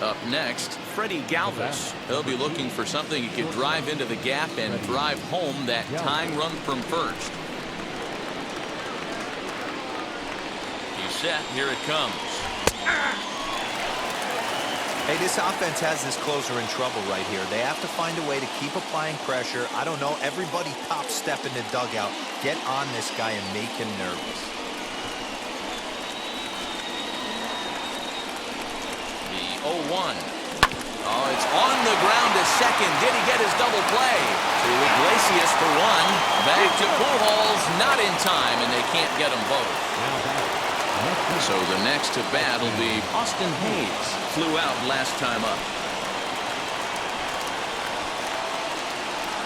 Up next, Freddie Galvis. He'll be looking for something he could drive into the gap and drive home that tying run from first. He's set. Here it comes. Hey, this offense has this closer in trouble right here. They have to find a way to keep applying pressure. I don't know. Everybody top step in the dugout. Get on this guy and make him nervous. The 0-1. Oh, it's on the ground to second. Did he get his double play? To Iglesias for one. Back to Pujols. Not in time, and they can't get them both. So the next to bat will be Austin Hayes. Flew out last time up.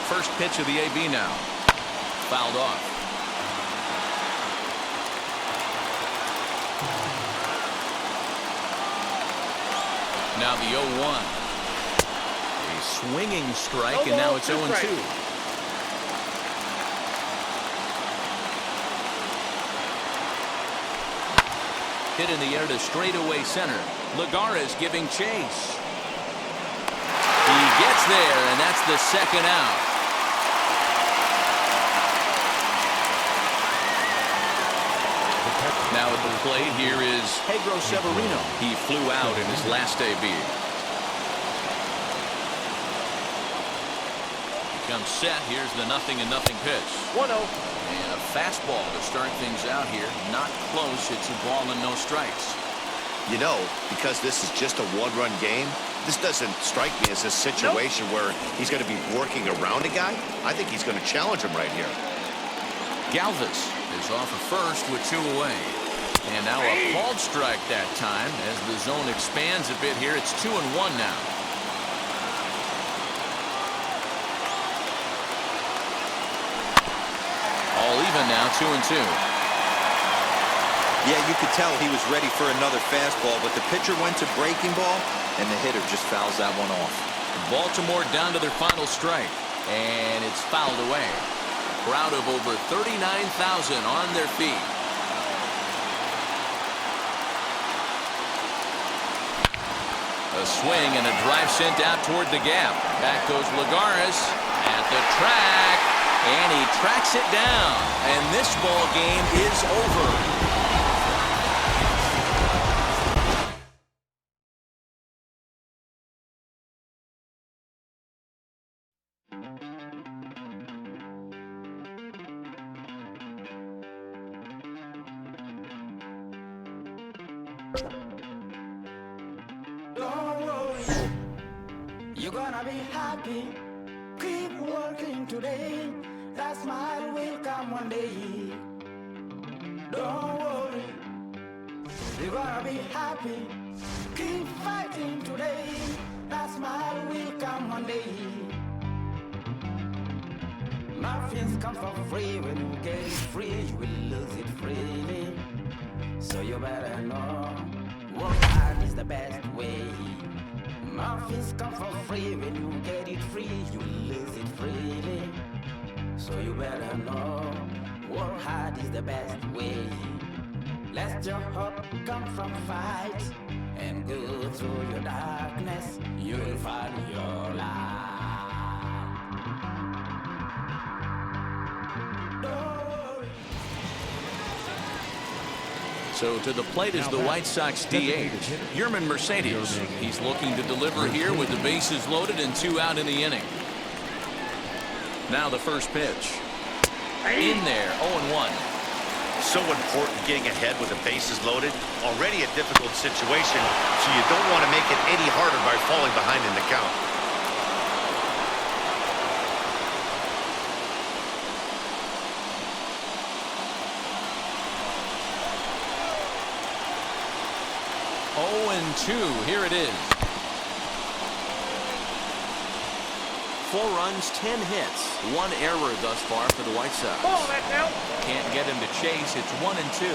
First pitch of the AB now. Fouled off. Now the 0-1. A swinging strike, and now it's 0-2. Hit in the air to straightaway center. Lagares giving chase. He gets there, and that's the second out. Now at the plate here is Pedro Severino. He flew out in his last AB. Comes set. Here's the 0-0 pitch. 1-0. And a fastball to start things out here. Not close. It's a ball and no strikes. You know, because this is just a one-run game, this doesn't strike me as a situation where he's going to be working around a guy. I think he's going to challenge him right here. Galvis is off of first with 2 away. And now a called strike that time. As the zone expands a bit here, it's 2-1 now. All even now, 2-2. Yeah, you could tell he was ready for another fastball, but the pitcher went to breaking ball, and the hitter just fouls that one off. Baltimore down to their final strike, and it's fouled away. Crowd of over 39,000 on their feet. A swing and a drive sent out toward the gap. Back goes Lagares at the track, and he tracks it down. And this ball game is over. Don't worry, you're gonna be happy. Keep working today. That smile will come one day. Don't worry, you're gonna be happy. Keep fighting today. That smile will come one day. Muffins come for free. When you get it free, you will lose it freely. So you better know, work hard is the best way. Muffins come for free. When you get it free, you will lose it freely. So you better know, work hard is the best way. Let your hope come from fight and go through your darkness. You will find your light. So to the plate is the White Sox DH, Yermin Mercedes. He's looking to deliver here with the bases loaded and 2 out in the inning. Now the first pitch. In there, 0-1. So important getting ahead with the bases loaded. Already a difficult situation, so you don't want to make it any harder by falling behind in the count. Here it is. 4 runs, 10 hits, 1 error thus far for the White Sox. Can't get him to chase. It's 1-2.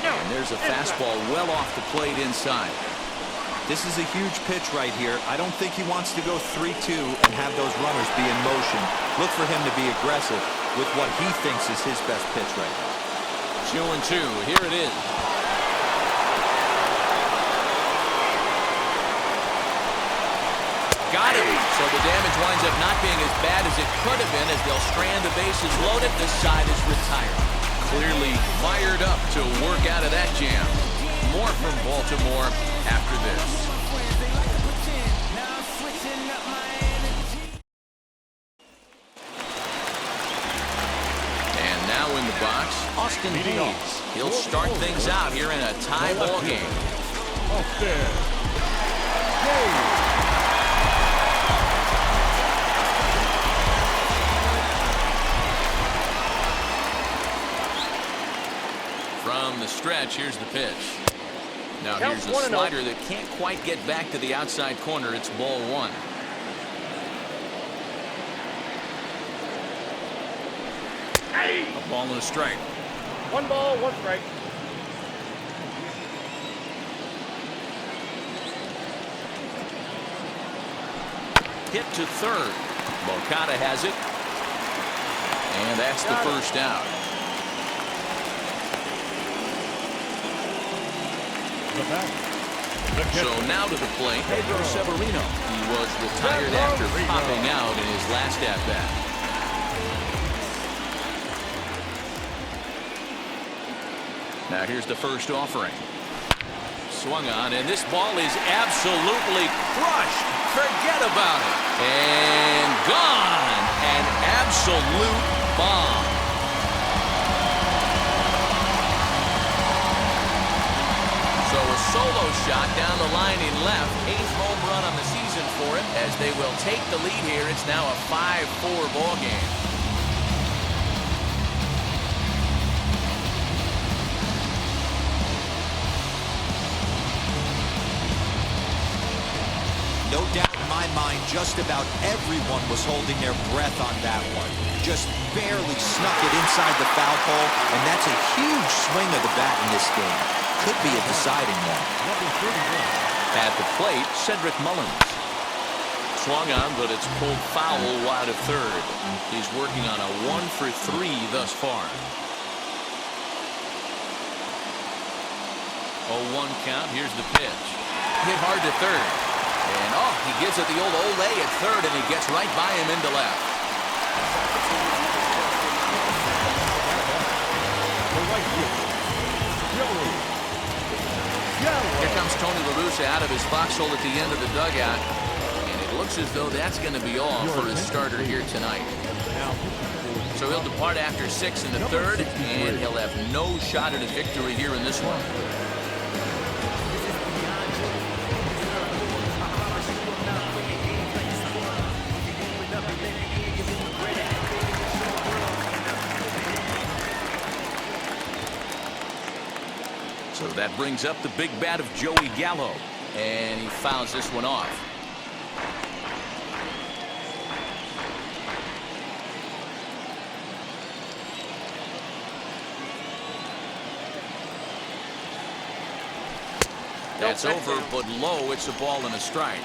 And there's a fastball well off the plate inside. This is a huge pitch right here. I don't think he wants to go 3-2 and have those runners be in motion. Look for him to be aggressive. with what he thinks is his best pitch right now. 2-2. Here it is. Got him. So the damage winds up not being as bad as it could have been as they'll strand the bases loaded. This side is retired. Clearly fired up to work out of that jam. More from Baltimore after this. And now in the box, Austin Hayes. He'll start things out here in a tie ball game. From the stretch, here's the pitch. Now here's a slider that can't quite get back to the outside corner. It's ball one. A ball and a strike. 1 ball, 1 strike. Hit to third. Moncada has it. And that's the first out. So now to the plate, Pedro Severino. He was retired after popping out in his last at-bat. Now here's the first offering. Swung on, and this ball is absolutely crushed. Forget about it. And gone. An absolute bomb. So a solo shot down the line in left. 8th home run on the season for him. As they will take the lead here, it's now a 5-4 ball game. No doubt in my mind, just about everyone was holding their breath on that one. Just barely snuck it inside the foul pole, and that's a huge swing of the bat in this game. Could be a deciding one. At the plate, Cedric Mullins. Swung on, but it's pulled foul wide of third. He's working on a 1-for-3 thus far. 0-1 count. Here's the pitch. Hit hard to third. And he gives it the old Olay at third, and he gets right by him into left. Here comes Tony La Russa out of his foxhole at the end of the dugout. And it looks as though that's going to be all for his starter here tonight. So he'll depart after 6 in the third, and he'll have no shot at a victory here in this one. So that brings up the big bat of Joey Gallo, and he fouls this one off. That's over, but low. It's a ball and a strike.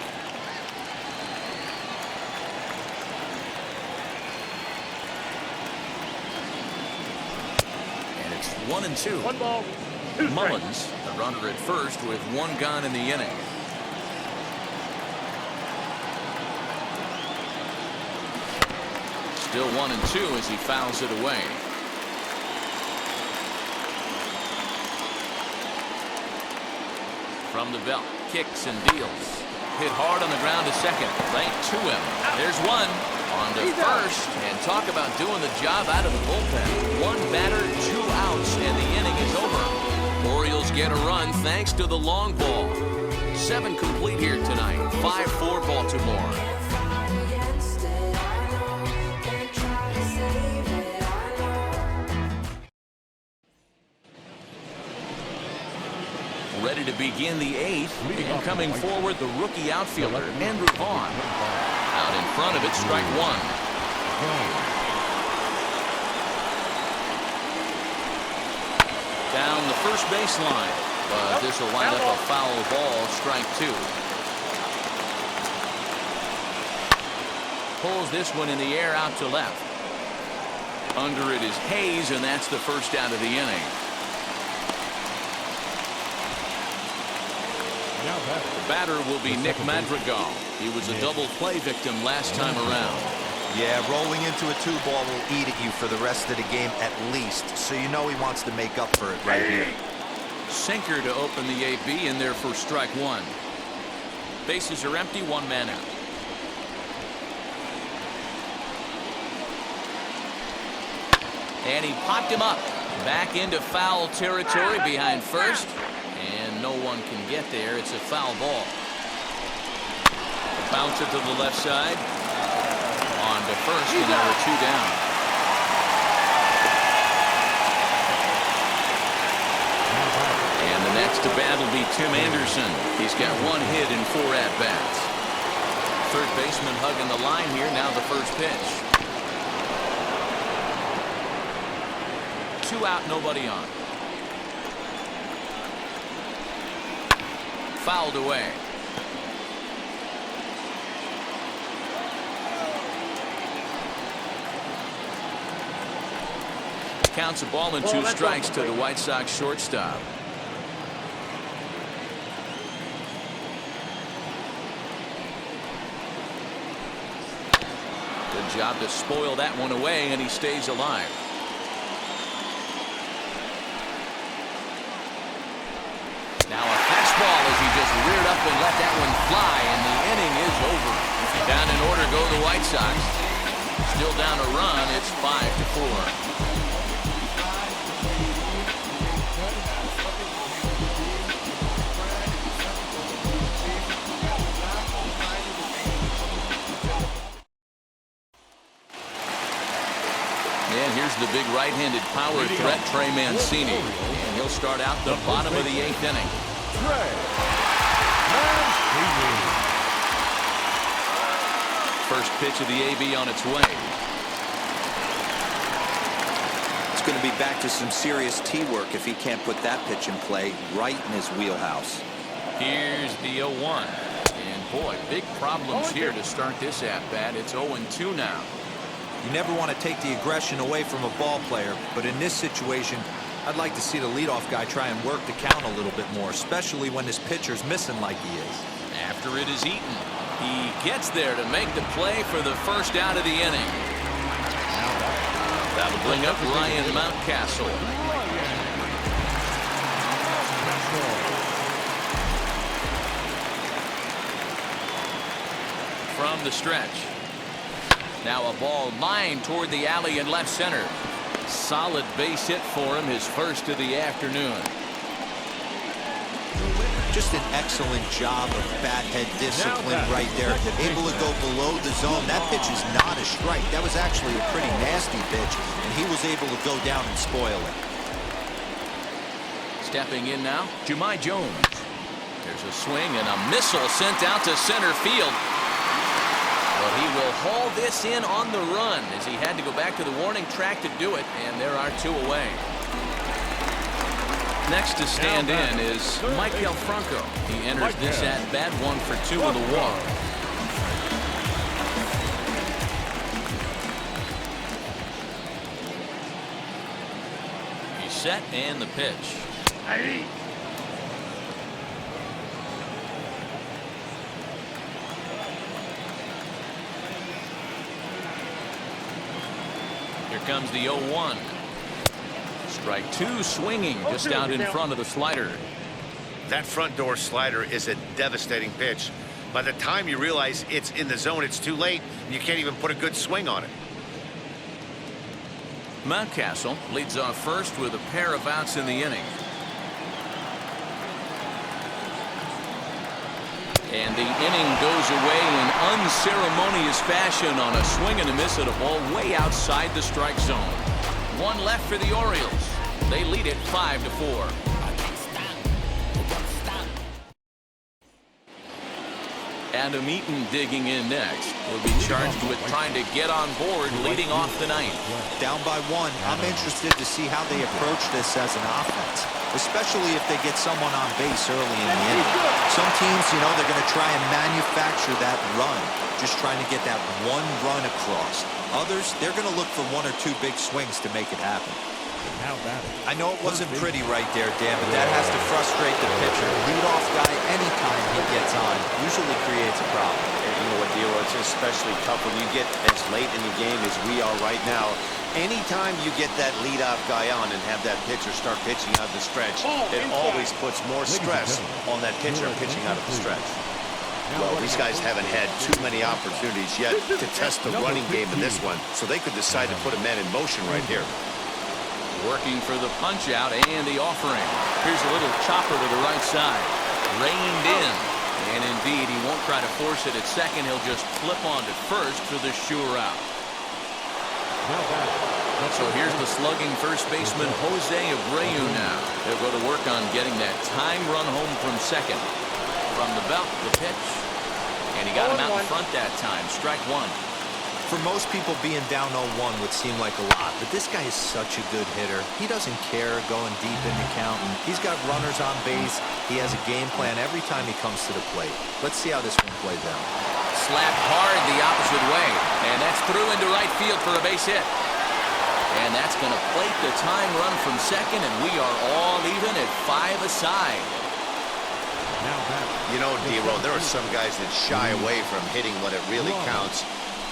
And it's 1-2. 1 ball. Mullins, the runner at first with 1 gone in the inning. Still 1-2 as he fouls it away. From the belt, kicks and deals. Hit hard on the ground to second. Right to him. There's one. On to first. And talk about doing the job out of the bullpen. 1 batter, 2 outs, and the inning is over. Orioles get a run thanks to the long ball. 7 complete here tonight. 5-4 Baltimore. Ready to begin the 8th. And coming forward, the rookie outfielder, Andrew Vaughn. Out in front of it, strike 1. Down the first baseline, but this will wind up a foul ball, strike 2. Pulls this one in the air out to left. Under it is Hayes, and that's the first out of the inning. The batter will be Nick Madrigal. He was a double play victim last time around. Yeah, rolling into a 2-ball will eat at you for the rest of the game at least, so you know he wants to make up for it right here. Sinker to open the AB in there for strike one. Bases are empty, one man out. And he popped him up. Back into foul territory behind first. And no one can get there. It's a foul ball. Bounce it to the left side. On to first, and there were two down. And the next to bat will be Tim Anderson. He's got one hit in 4 at-bats. Third baseman hugging the line here. Now the first pitch. 2 out, nobody on. Fouled away. Counts a ball and 2 strikes to the White Sox shortstop. Good job to spoil that one away, and he stays alive. Now a fastball as he just reared up and let that one fly, and the inning is over. Down in order go the White Sox. Still down a run. It's 5-4. And here's the big right-handed power threat, Trey Mancini. And he'll start out the bottom of the 8th inning. First pitch of the AB on its way. It's going to be back to some serious tee work if he can't put that pitch in play right in his wheelhouse. Here's the 0-1. And boy, big problems here to start this at-bat. It's 0-2 now. You never want to take the aggression away from a ball player, but in this situation, I'd like to see the leadoff guy try and work the count a little bit more, especially when his pitcher's missing like he is. After it is eaten, he gets there to make the play for the first out of the inning. That'll bring up Ryan Mountcastle. From the stretch. Now a ball lined toward the alley in left center. Solid base hit for him, his first of the afternoon. Just an excellent job of bat head discipline right there. Able to go below the zone. That pitch is not a strike. That was actually a pretty nasty pitch, and he was able to go down and spoil it. Stepping in now, Jumai Jones. There's a swing and a missile sent out to center field. Well, he will haul this in on the run as he had to go back to the warning track to do it, and there are 2 away. Next to stand in is Michael Franco. He enters this at-bat 1 for 2 with a walk. He's set and the pitch. Here comes the 0-1. Strike 2 swinging just out in front of the slider. That front door slider is a devastating pitch. By the time you realize it's in the zone, it's too late. You can't even put a good swing on it. Mountcastle leads off first with a pair of outs in the inning. And the inning goes away in unceremonious fashion on a swing and a miss at a ball way outside the strike zone. 1 left for the Orioles. They lead it 5-4. Adam Eaton digging in next. He'll be charged with trying to get on board leading off the 9th. Down by 1, I'm interested to see how they approach this as an offense, especially if they get someone on base early in the inning. Some teams, you know, they're going to try and manufacture that run, just trying to get that 1 run across. Others, they're going to look for 1 or 2 big swings to make it happen. Now batting. I know it wasn't pretty right there, Dan, but that has to frustrate the pitcher. Leadoff guy, anytime he gets on, usually creates a problem. You know what, Dero, it's especially tough when you get as late in the game as we are right now. Anytime you get that leadoff guy on and have that pitcher start pitching out the stretch, it always puts more stress on that pitcher pitching out of the stretch. Well, these guys haven't had too many opportunities yet to test the running game in this one, so they could decide to put a man in motion right here. Working for the punch out and the offering. Here's a little chopper to the right side. Reined in. And indeed, he won't try to force it at second. He'll just flip on to first for the sure out. So here's the slugging first baseman, Jose Abreu now. They'll go to work on getting that time run home from second. From the belt, the pitch. And he got him out in front that time. Strike 1. For most people, being down 0-1 would seem like a lot, but this guy is such a good hitter. He doesn't care going deep in the count. He's got runners on base. He has a game plan every time he comes to the plate. Let's see how this one plays out. Slapped hard the opposite way. And that's through into right field for a base hit. And that's going to plate the time run from second, and we are all even at 5 aside. You know, Dero, there are some guys that shy away from hitting when it really counts.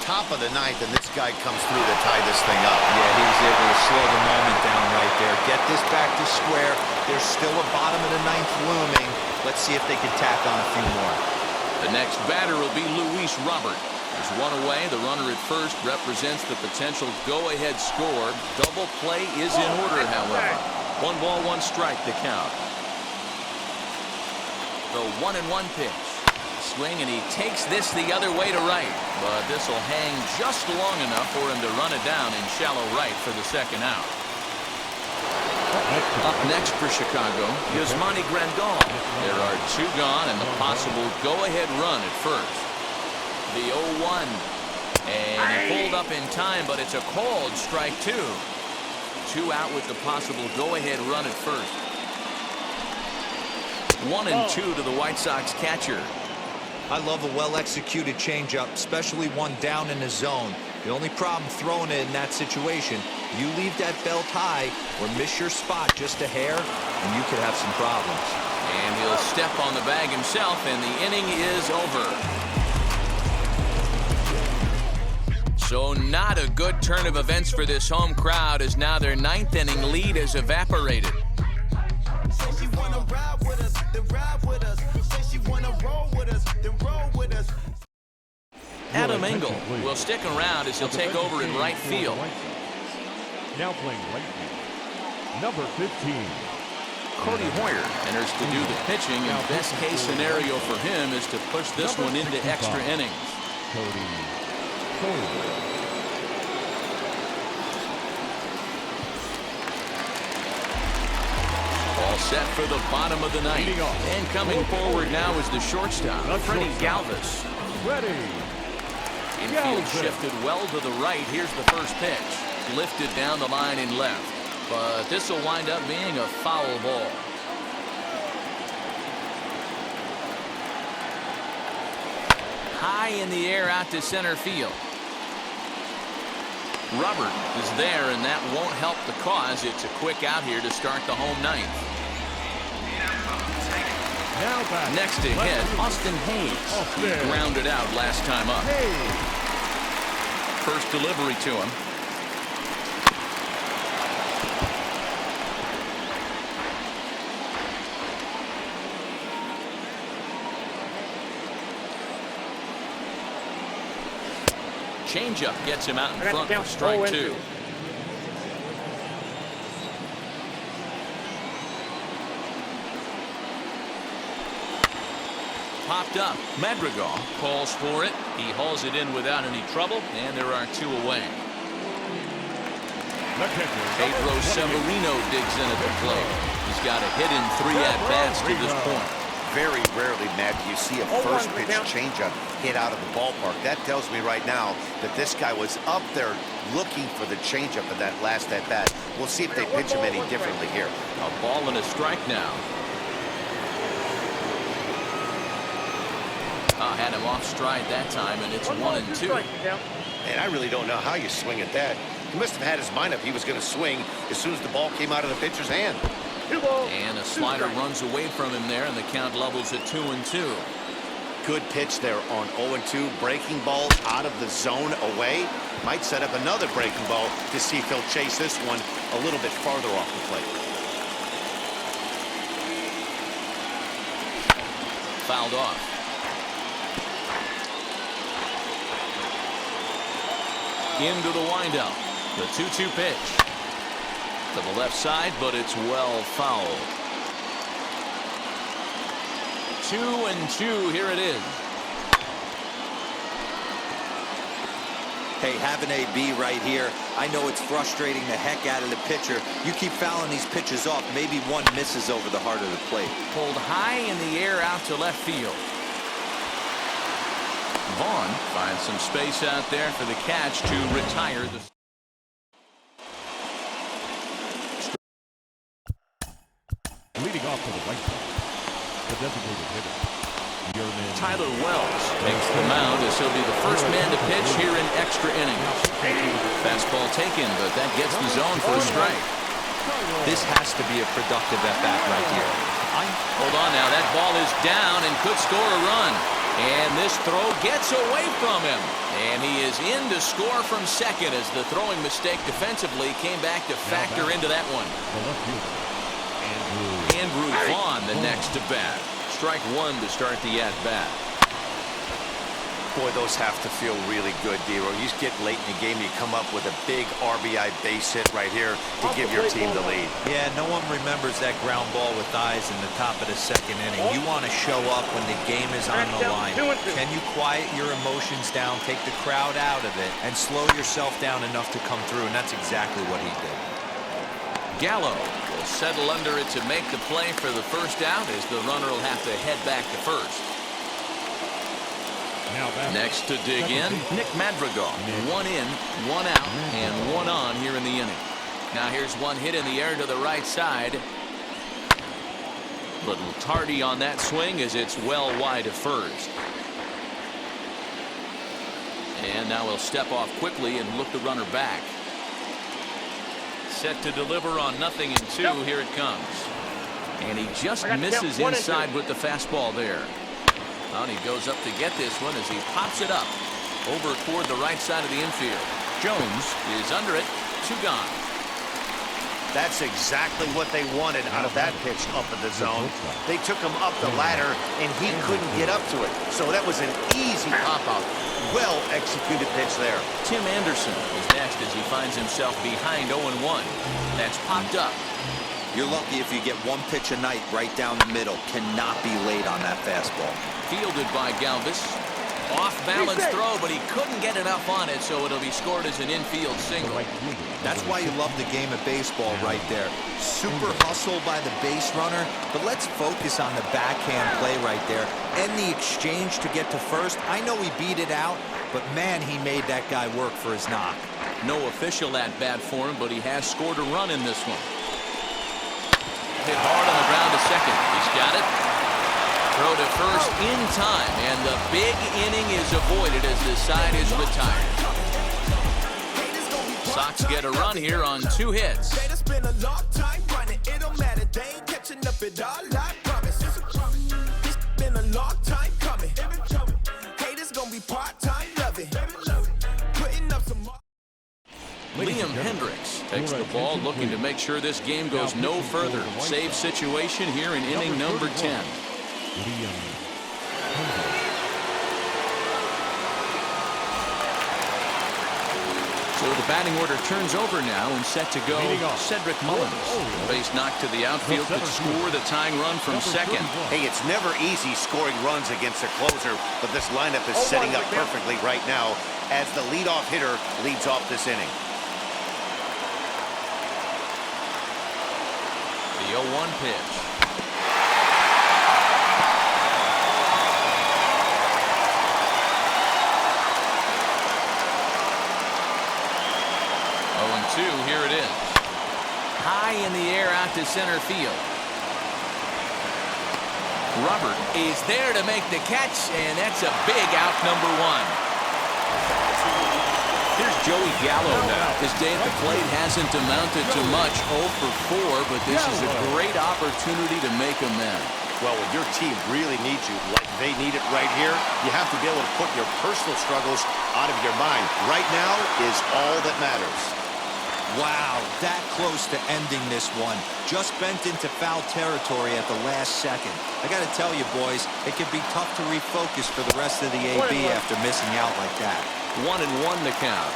Top of the 9th, and this guy comes through to tie this thing up. Yeah, he was able to slow the moment down right there. Get this back to square. There's still a bottom of the 9th looming. Let's see if they can tack on a few more. The next batter will be Luis Robert. There's one away. The runner at first represents the potential go-ahead score. Double play is in order, however. 1 ball, 1 strike to count. The 1-1 pitch. Swing, and he takes this the other way to right. But this will hang just long enough for him to run it down in shallow right for the second out. Up next for Chicago is Monty Grandal. There are 2 gone and the possible go-ahead run at first. The 0-1. And he pulled up in time, but it's a called strike 2. 2 out with the possible go-ahead run at first. 1-2 to the White Sox catcher. I love a well-executed changeup, especially one down in the zone. The only problem throwing it in that situation, you leave that belt high or miss your spot just a hair, and you could have some problems. And he'll step on the bag himself, and the inning is over. So not a good turn of events for this home crowd, as now their 9th inning lead has evaporated. Adam Engel will stick around as he'll take over in right field. Now playing right field, number 15. Cody Hoyer enters to do the pitching, and best case scenario for him is to push this one into extra innings. Cody. All set for the bottom of the 9th. And coming forward now is the shortstop, Freddie Galvis. Infield shifted well to the right. Here's the first pitch. Lifted down the line and left. But this will wind up being a foul ball. High in the air out to center field. Robert is there, and that won't help the cause. It's a quick out here to start the home 9th. Next to hit, Austin Hayes. He grounded out last time up. First delivery to him. Changeup gets him out in front for strike 2. Popped up. Madrigal calls for it. He hauls it in without any trouble, and there are 2 away. Pedro Severino digs in at the plate. He's got a hit in 3 at-bats to this point. Very rarely, Matt, do you see a first pitch changeup hit out of the ballpark. That tells me right now that this guy was up there looking for the changeup in that last at-bat. We'll see if they pitch him any differently here. A ball and a strike now. Had him off stride that time, and it's 1-2. And I really don't know how you swing at that. He must have had his mind up he was going to swing as soon as the ball came out of the pitcher's hand. 2 balls. And a slider runs away from him there, and the count levels at 2-2. Good pitch there on 0-2. Breaking balls out of the zone away. Might set up another breaking ball to see if he'll chase this one a little bit farther off the plate. Fouled off. Into the windup. The 2-2 pitch. To the left side, but it's well fouled. 2-2. Here it is. Hey, have an AB right here. I know it's frustrating the heck out of the pitcher. You keep fouling these pitches off. Maybe one misses over the heart of the plate. Pulled high in the air out to left field. Vaughn finds some space out there for the catch to retire the. Leading off to the right side, the designated hitter. Tyler Wells takes the mound as he'll be the first man to pitch here in extra innings. Fastball taken, but that gets the zone for a strike. This has to be a productive at-bat right here. Hold on now, that ball is down and could score a run. And this throw gets away from him. And he is in to score from second as the throwing mistake defensively came back to factor into that one. Andrew Vaughn the next to bat. Strike one to start the at-bat. Boy, those have to feel really good, D-Roy. You get late in the game, you come up with a big R.B.I. base hit right here to give your team the lead. Yeah, no one remembers that ground ball with eyes in the top of the second inning. You want to show up when the game is on the line. Can you quiet your emotions down, take the crowd out of it, and slow yourself down enough to come through? And that's exactly what he did. Gallo will settle under it to make the play for the first out as the runner will have to head back to first. Next to dig in, Nick Madrigal. 1 in, 1 out, and 1 on here in the inning. Now here's one hit in the air to the right side. Little tardy on that swing as it's well wide of first. And now he'll step off quickly and look the runner back. Set to deliver on 0-2. Here it comes. And he just misses inside with the fastball there. And he goes up to get this one as he pops it up over toward the right side of the infield. Jones is under it. 2 gone. That's exactly what they wanted out of that pitch up in the zone. They took him up the ladder, and he couldn't get up to it. So that was an easy pop-out. Well-executed pitch there. Tim Anderson is next as he finds himself behind 0-1. That's popped up. You're lucky if you get one pitch a night right down the middle. Cannot be late on that fastball. Fielded by Galvis. Off-balance throw, but he couldn't get enough on it, so it'll be scored as an infield single. That's why you love the game of baseball right there. Super hustle by the base runner, but let's focus on the backhand play right there. And the exchange to get to first. I know he beat it out, but man, he made that guy work for his knock. No official at-bat for him, but he has scored a run in this one. Hit hard on the ground to second. He's got it. Throw to first in time, and the big inning is avoided as the side is retired. Sox get a run here on 2 hits. Liam Hendricks takes the ball, looking to make sure this game goes no further. Save situation here in inning number 10. So the batting order turns over now and set to go Cedric Mullins. Base knocked to the outfield could score the tying run from second. Hey, it's never easy scoring runs against a closer, but this lineup is setting up perfectly right now as the leadoff hitter leads off this inning. The 0-1 pitch. Here it is. High in the air out to center field. Robert is there to make the catch, and that's a big out, number 1. Joey Gallo now. His day at the plate hasn't amounted to much, 0 for 4, but this is a great opportunity to make amends. Well, when your team really needs you, like they need it right here, you have to be able to put your personal struggles out of your mind. Right now is all that matters. Wow, that close to ending this one. Just bent into foul territory at the last second. I got to tell you, boys, it can be tough to refocus for the rest of the AB after missing out like that. 1-1 to count.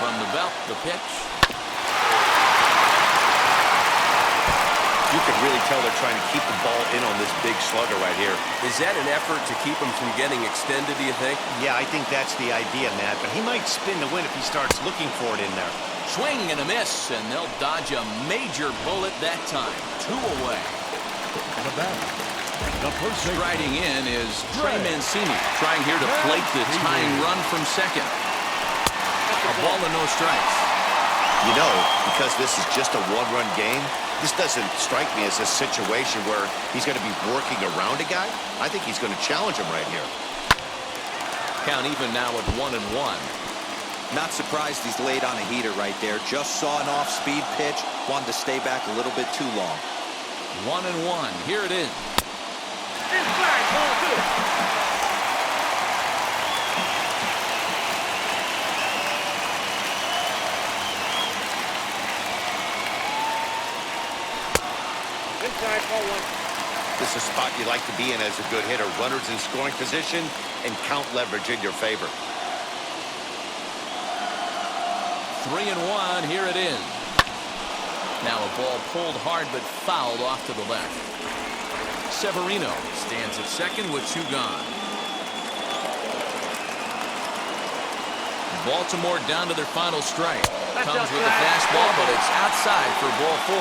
From the belt, the pitch. You can really tell they're trying to keep the ball in on this big slugger right here. Is that an effort to keep him from getting extended, do you think? Yeah, I think that's the idea, Matt, but he might spin the win if he starts looking for it in there. Swing and a miss, and they'll dodge a major bullet that time. 2 away. The bat, the first baseman. Striding in is Trey Mancini, trying here to plate the tying run from second. A ball and no strikes. You know, because this is just a one-run game, this doesn't strike me as a situation where he's going to be working around a guy. I think he's going to challenge him right here. Count even now at 1-1. Not surprised he's laid on a heater right there. Just saw an off-speed pitch. Wanted to stay back a little bit too long. 1-1. Here it is. Inside, ball 2. Inside, ball 1. This is a spot you like to be in as a good hitter. Runners in scoring position and count leverage in your favor. 3-1. Here it is. Now a ball pulled hard but fouled off to the left. Severino stands at second with 2 gone. Baltimore down to their final strike. Comes with the fastball, but it's outside for ball 4.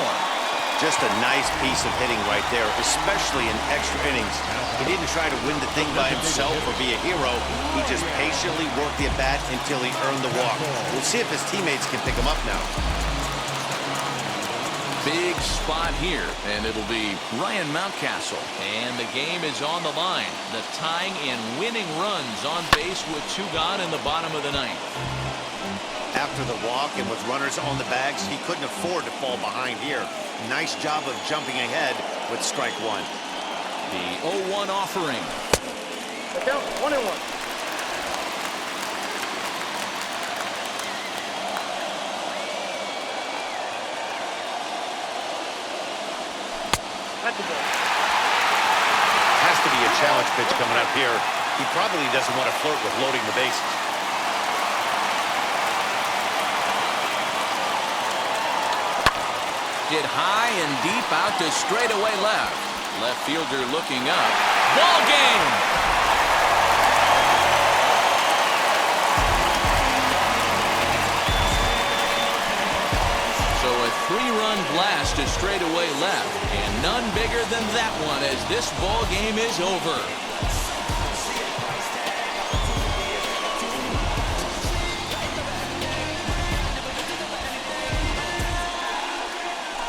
Just a nice piece of hitting right there, especially in extra innings. He didn't try to win the thing by himself or be a hero. He just patiently worked the at-bat until he earned the walk. We'll see if his teammates can pick him up now. Big spot here, and it'll be Ryan Mountcastle. And the game is on the line. The tying and winning runs on base with 2 gone in the bottom of the 9th. After the walk and with runners on the bags, he couldn't afford to fall behind here. Nice job of jumping ahead with strike 1. The 0-1 offering. Count 1-1. That's the ball. Has to be a challenge pitch coming up here. He probably doesn't want to flirt with loading the bases. Hit high and deep out to straightaway left. Left fielder looking up. Ball game! So a 3-run blast to straightaway left. And none bigger than that one as this ball game is over.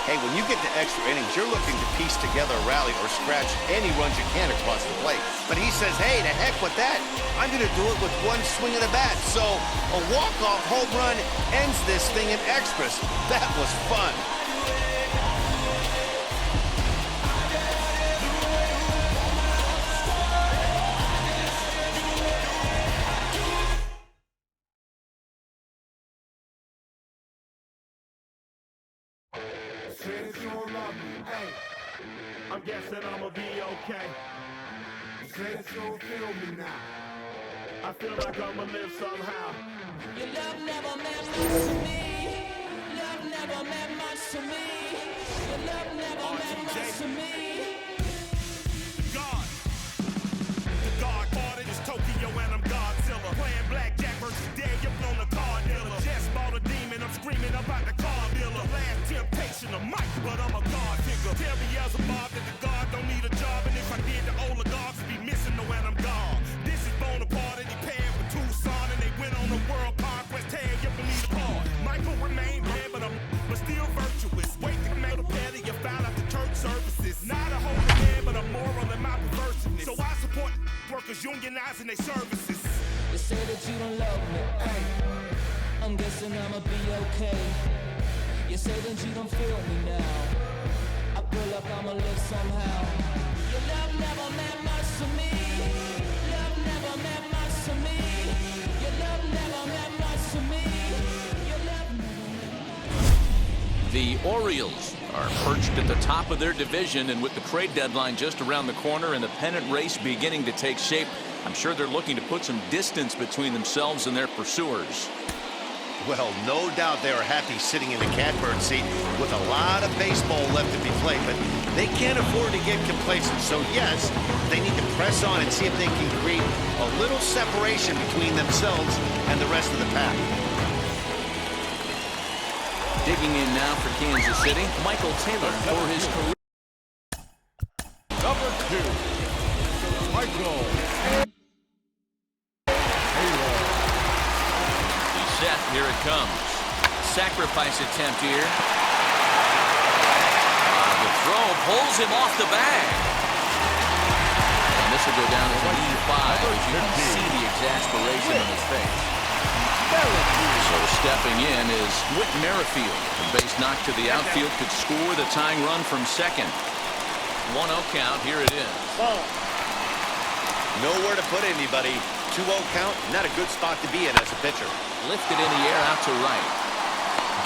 Hey, when you get to extra innings, you're looking to piece together a rally or scratch any runs you can across the plate. But he says, hey, to heck with that. I'm going to do it with 1 swing of the bat. So a walk-off home run ends this thing in extras. That was fun. Since you love me, hey, I'm guessing I'ma be okay. Since you don't feel me now, I feel like I'ma live somehow. Your love never meant much to me. Love never meant much to me. Your love never meant much to me. The God party is Tokyo and I'm Godzilla. Playing blackjack versus dead, you're on the card dealer. Just bought a demon, I'm screaming about the car dealer. Last temptation of Mike, but I'm a God figure. Tell me as a mob that the God don't need a job, and if I did, the oligarchs would be missing no when I'm gone. This is Bonaparte and he paired with Tucson, and they went on a world conquest. Tell you believe the part. Mike guys in their services. They say that you don't love me. Ay. I'm guessing I'ma be okay. You say that you don't feel me now. I feel like I'ma live somehow. Your love never meant much to me. Love never meant much to me. Your love never meant much to me. Your love never meant much. The Orioles are perched at the top of their division, and with the trade deadline just around the corner and the pennant race beginning to take shape, I'm sure they're looking to put some distance between themselves and their pursuers. Well, no doubt they are happy sitting in the catbird seat with a lot of baseball left to be played, but they can't afford to get complacent. So, yes, they need to press on and see if they can create a little separation between themselves and the rest of the pack. Digging in now for Kansas City, Michael Taylor for his career. Number 2, Michael Taylor. He's set. Here it comes. Sacrifice attempt here. The throw pulls him off the bag. And this will go down as an E5 as you can see the exasperation on his face. So stepping in is Whit Merrifield. The base knock to the outfield could score the tying run from second. 1-0 count. Here it is. Nowhere to put anybody. 2-0 count, not a good spot to be in as a pitcher. Lifted in the air out to right.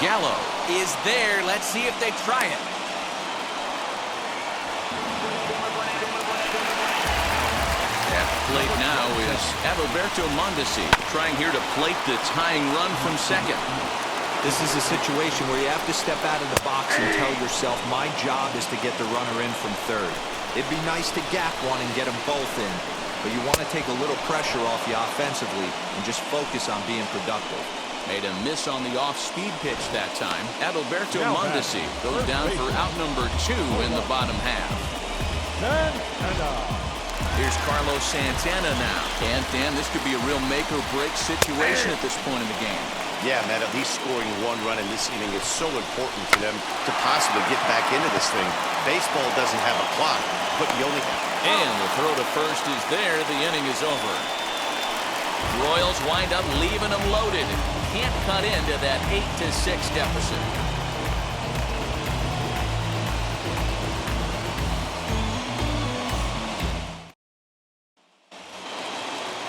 Gallo is there. Let's see if they try it. At the plate now is Adalberto Mondesi, trying here to plate the tying run from second. This is a situation where you have to step out of the box and tell yourself, my job is to get the runner in from third. It'd be nice to gap one and get them both in, but you want to take a little pressure off you offensively and just focus on being productive. Made a miss on the off-speed pitch that time. Adalberto Mondesi goes down for out number 2 in the bottom half. Here's Carlos Santana now. And Dan, this could be a real make-or-break situation at this point in the game. Yeah, man, at least scoring 1 run in this inning is so important to them to possibly get back into this thing. Baseball doesn't have a clock, but you only have... And the throw to first is there. The inning is over. Royals wind up leaving them loaded. Can't cut into that 8-6 deficit.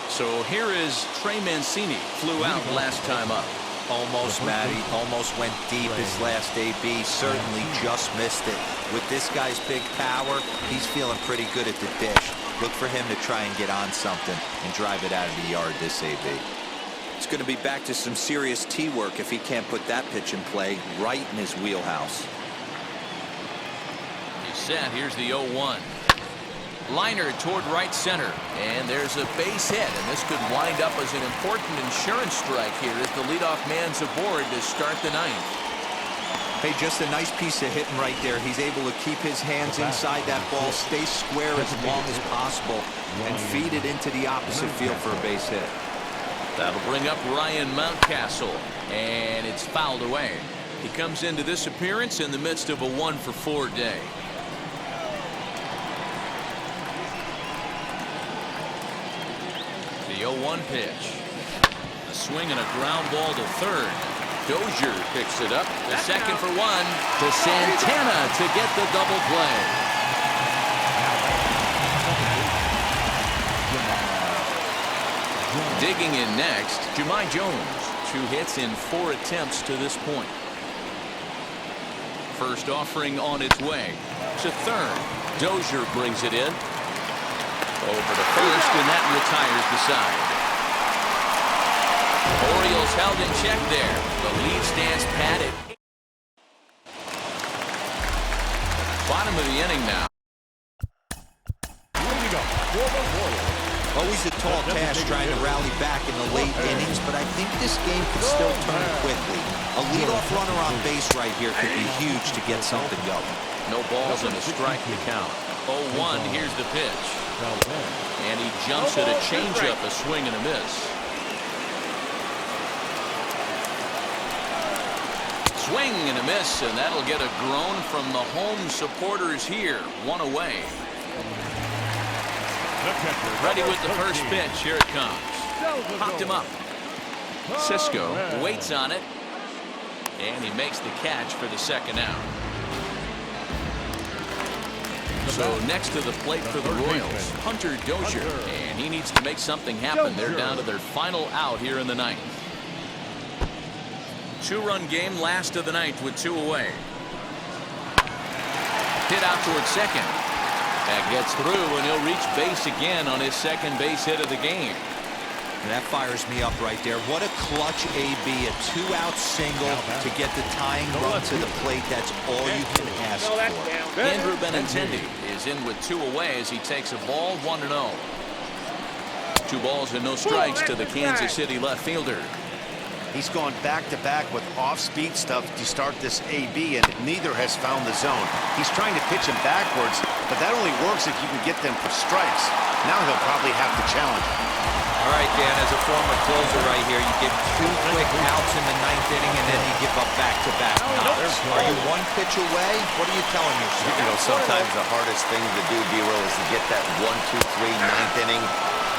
So here is Trey Mancini. Flew out last time up. Almost, Matty. Almost went deep his last AB. Certainly just missed it. With this guy's big power, he's feeling pretty good at the dish. Look for him to try and get on something and drive it out of the yard this AB. It's going to be back to some serious tee work if he can't put that pitch in play right in his wheelhouse. He's set. Here's the 0-1. Liner toward right center, and there's a base hit, and this could wind up as an important insurance strike here as the leadoff man's aboard to start the 9th. Hey, just a nice piece of hitting right there. He's able to keep his hands inside that ball, stay square as long as possible, and feed it into the opposite field for a base hit. That'll bring up Ryan Mountcastle, and it's fouled away. He comes into this appearance in the midst of a 1-for-4 day. The 0-1 pitch. A swing and a ground ball to third. Dozier picks it up. The second for 1 to Santana to get the double play. Digging in next, Jahmai Jones. 2 hits in 4 attempts to this point. First offering on its way to third. Dozier brings it in. Over to first, and that retires the side. Orioles held in check there. The lead stands padded. Bottom of the inning now. Ready to go for the Royals. Always a tall task trying to rally back in the late innings, but I think this game can still turn quickly. A leadoff runner on base right here could be huge to get something going. No balls and a strike to count. 0-1, here's the pitch. And he jumps at a changeup, a swing and a miss. Swing and a miss, and that'll get a groan from the home supporters here. 1 away. Ready with the first pitch. Here it comes. Popped him up. Cisco waits on it. And he makes the catch for the second out. So next to the plate for the Royals, Hunter Dozier. And he needs to make something happen. They're down to their final out here in the ninth. Two-run game, last of the ninth with 2 away. Hit out towards second. That gets through, and he'll reach base again on his second base hit of the game. That fires me up right there. What a clutch AB, a 2-out single to get the tying run to the plate. That's all you can ask for. Andrew Benintendi is in with 2 away as he takes a ball, 1-0. 2 balls and no strikes to the Kansas City left fielder. He's gone back-to-back with off-speed stuff to start this AB, and neither has found the zone. He's trying to pitch him backwards, but that only works if you can get them for strikes. Now he'll probably have to challenge. All right, Dan, as a former closer right here, you give 2 quick outs in the 9th inning, and then you give up back-to-back knocks. Are you 1 pitch away? What are you telling yourself? You know, sometimes the hardest thing to do, D-Roll, is to get that 1, 2, 3, 9th inning.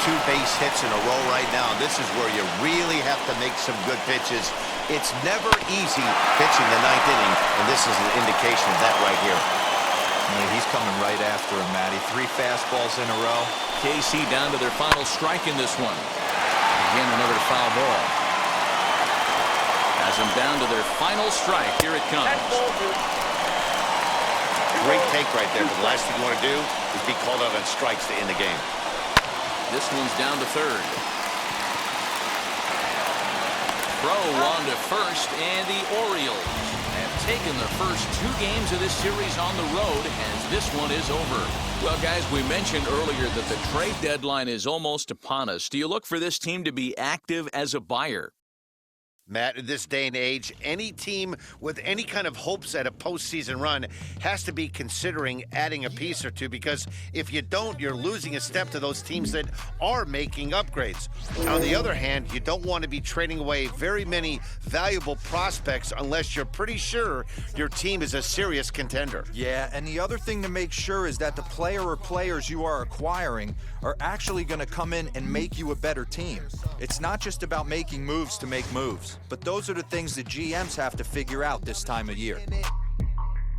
2 base hits in a row right now. This is where you really have to make some good pitches. It's never easy pitching the 9th inning, and this is an indication of that right here. He's coming right after him, Matty. 3 fastballs in a row. KC down to their final strike in this one. Again, another foul ball. Has them down to their final strike. Here it comes. Great take right there, but the last thing you want to do is be called out on strikes to end the game. This one's down to third. Throw on to first, and the Orioles have taken the first 2 games of this series on the road as this one is over. Well, guys, we mentioned earlier that the trade deadline is almost upon us. Do you look for this team to be active as a buyer? Matt, in this day and age, any team with any kind of hopes at a postseason run has to be considering adding a piece or 2, because if you don't, you're losing a step to those teams that are making upgrades. On the other hand, you don't want to be trading away very many valuable prospects unless you're pretty sure your team is a serious contender. Yeah, and the other thing to make sure is that the player or players you are acquiring are actually going to come in and make you a better team. It's not just about making moves to make moves. But those are the things the GMs have to figure out this time of year.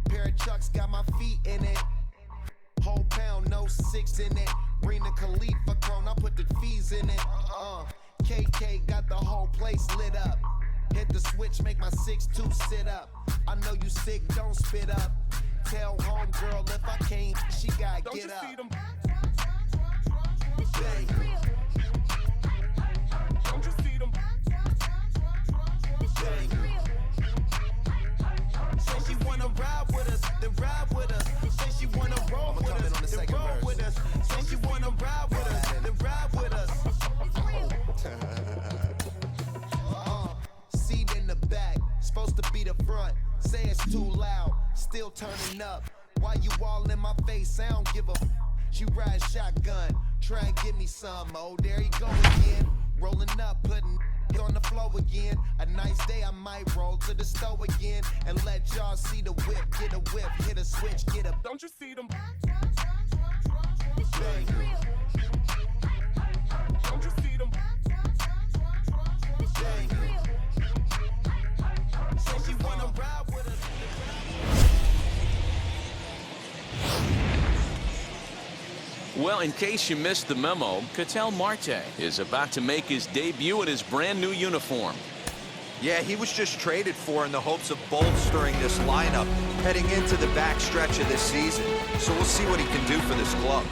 Pair of Chucks got my feet in it. Whole pound, no 6 in it. Bring the Khalifa cone, I put the fees in it. KK got the whole place lit up. Hit the switch, make my 6'2" sit up. I know you sick, don't spit up. Tell homegirl if I can't, she gotta get up. Don't you see them? Say she wanna ride with us, then ride with us. Say she wanna roll with us, then roll with us. Say she wanna ride with us, then ride with us. Seat in the back, supposed to be the front. Say it's too loud, still turning up. Why you all in my face? I don't give a. She ride shotgun, try and give me some. Oh, there you go again, rolling up, putting on the floor again. A nice day I might roll to the store again and let y'all see the whip. Get a whip, hit a switch, get a. Don't you see them? Don't you see them? Say she wanna ride with us. Well, in case you missed the memo, Ketel Marte is about to make his debut in his brand new uniform. Yeah, he was just traded for in the hopes of bolstering this lineup heading into the back stretch of this season. So we'll see what he can do for this club.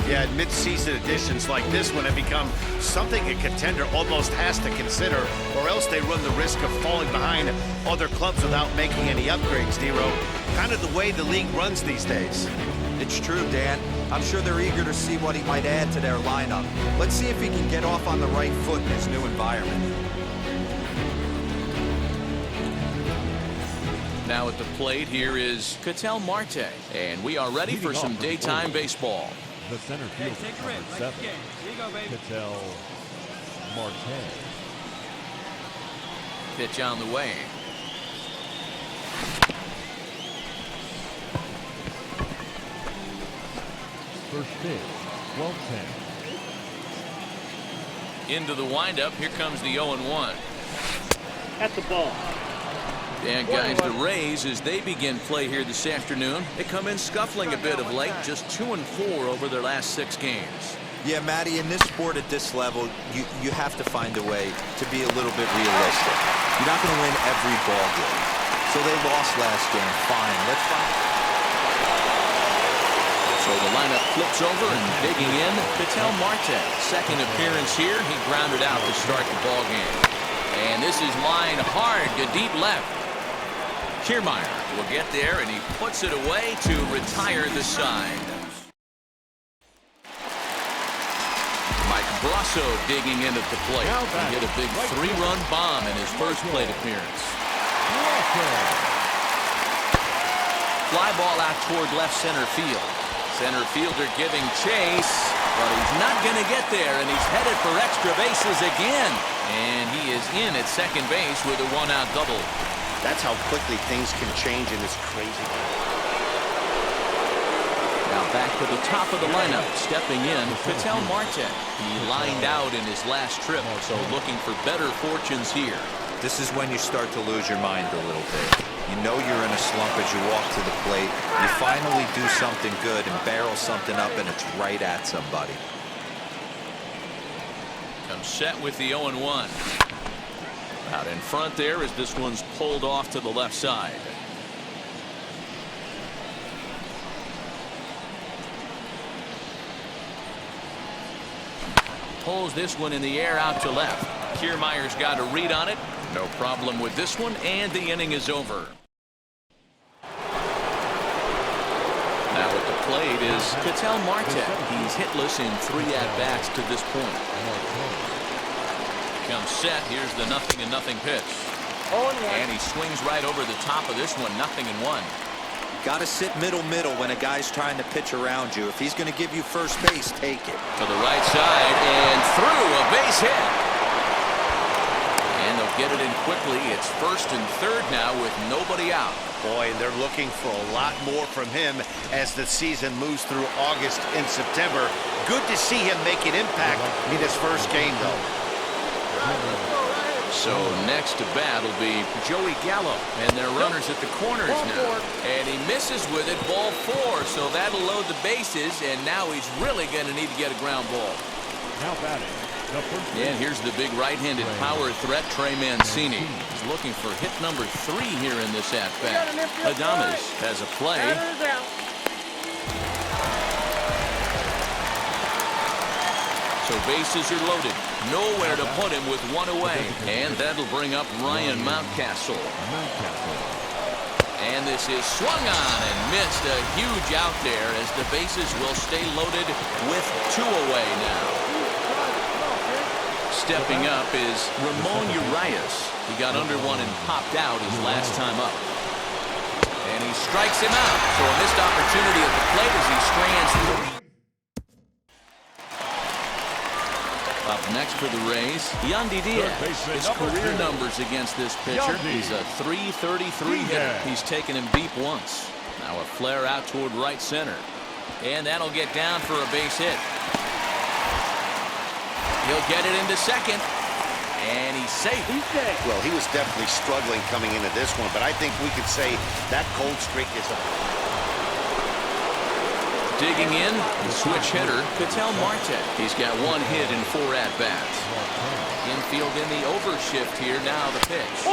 Yeah, mid-season additions like this one have become something a contender almost has to consider, or else they run the risk of falling behind other clubs without making any upgrades, D-Row. Kind of the way the league runs these days. It's true, Dan. I'm sure they're eager to see what he might add to their lineup. Let's see if he can get off on the right foot in his new environment. Now at the plate, here is Ketel Marte, and we are ready for some daytime baseball. The center fielder, number 7, Ketel Marte. Pitch on the way. First pitch, 12-10. Into the windup. Here comes the 0-1. That's the ball. And guys, the Rays, as they begin play here this afternoon, they come in scuffling a bit of late, just 2-4 over their last 6 games. Yeah, Matty, in this sport at this level, you have to find a way to be a little bit realistic. You're not going to win every ball game. So they lost last game. Fine. Let's find. So the lineup flips over and digging in, Ketel Marte. Second appearance here. He grounded out to start the ball game. And this is line hard to deep left. Kiermaier will get there, and he puts it away to retire the side. Mike Brasso digging in at the plate. He hit a big 3-run bomb in his first plate appearance. Fly ball out toward left center field. Center fielder giving chase, but he's not going to get there, and he's headed for extra bases again. And he is in at second base with a 1-out double. That's how quickly things can change in this crazy game. Now back to the top of the lineup, stepping in, Ketel Marte. He lined out in his last trip, so looking for better fortunes here. This is when you start to lose your mind a little bit. You know you're in a slump as you walk to the plate. You finally do something good and barrel something up, and it's right at somebody. Comes set with the 0-1. Out in front there as this one's pulled off to the left side. Pulls this one in the air out to left. Kiermaier's got a read on it. No problem with this one, and the inning is over. Now at the plate is Ketel Marte. He's hitless in 3 at-bats to this point. Comes set. Here's the 0-0 pitch. And he swings right over the top of this one, 0-1. Got to sit middle when a guy's trying to pitch around you. If he's going to give you first base, take it. To the right side and through, a base hit. And they'll get it in quickly. It's first and third now with nobody out. Boy, and they're looking for a lot more from him as the season moves through August and September. Good to see him make an impact in his first game, though. So next to bat will be Joey Gallo, and they're runners at the corners now. And he misses with it, ball 4, so that'll load the bases, and now he's really going to need to get a ground ball. Now batting. And here's the big right-handed power threat, Trey Mancini. He's looking for hit number 3 here in this at-bat. Adames has a play. So bases are loaded. Nowhere to put him with 1 away. And that'll bring up Ryan Mountcastle. And this is swung on and missed. A huge out there as the bases will stay loaded with 2 away now. Stepping up is Ramon Urias. He got under one and popped out his last time up. And he strikes him out. So a missed opportunity at the plate as he strands through. Up next for the Rays, Yandy Diaz. His career numbers against this pitcher. He's a .333 hitter. He's taken him deep once. Now a flare out toward right center. And that'll get down for a base hit. He'll get it into second. And he's safe. Well, he was definitely struggling coming into this one, but I think we could say that cold streak is up. Digging in, the switch hitter, Ketel Marte. He's got 1 hit in 4 at-bats. Infield in the overshift here, now the pitch.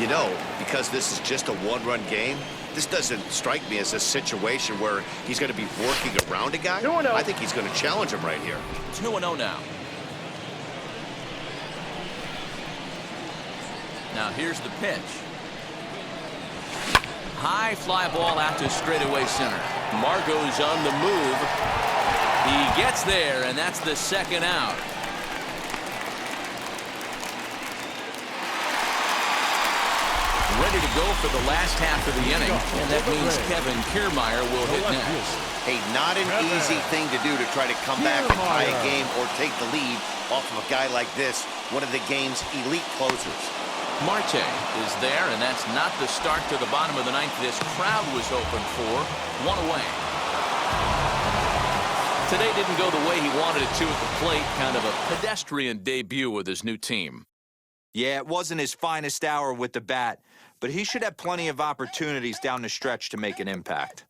You know, because this is just a 1-run game, this doesn't strike me as a situation where he's going to be working around a guy. I think he's going to challenge him right here. 2-0 now. Now here's the pitch. High fly ball out to straightaway center. Margot's on the move. He gets there, and that's the 2nd out. Ready to go for the last half of the inning, and that means Kevin Kiermaier will hit next. Hey, not an easy thing to do to try to come back and tie a game or take the lead off of a guy like this, one of the game's elite closers. Marte is there, and that's not the start to the bottom of the 9th this crowd was hoping for. 1 away. Today didn't go the way he wanted it to at the plate. Kind of a pedestrian debut with his new team. Yeah, it wasn't his finest hour with the bat, but he should have plenty of opportunities down the stretch to make an impact.